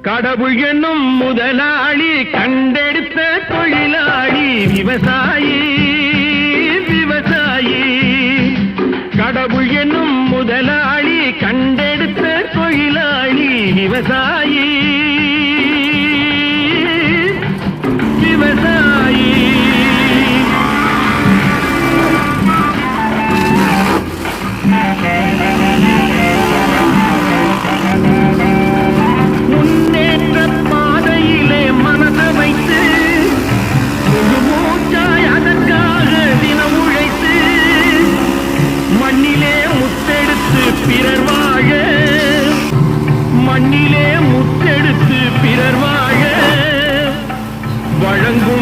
கடவுள் என்னும் முதலாளி கண்டெடுத்த தொழிலாளி விவசாயி விவசாயி. கடவுள் என்னும் முதலாளி கண்டெடுத்த தொழிலாளி விவசாயி விவசாயி. முன்னேற்ற பாதையிலே மனத வைத்து முழு மூச்சாய் அதற்காக தினம் உழைத்து மண்ணிலே முத்தெடுத்து பிறர் வாழ மண்ணிலே முத்தெடுத்து பிறர் வாழ வழங்கும்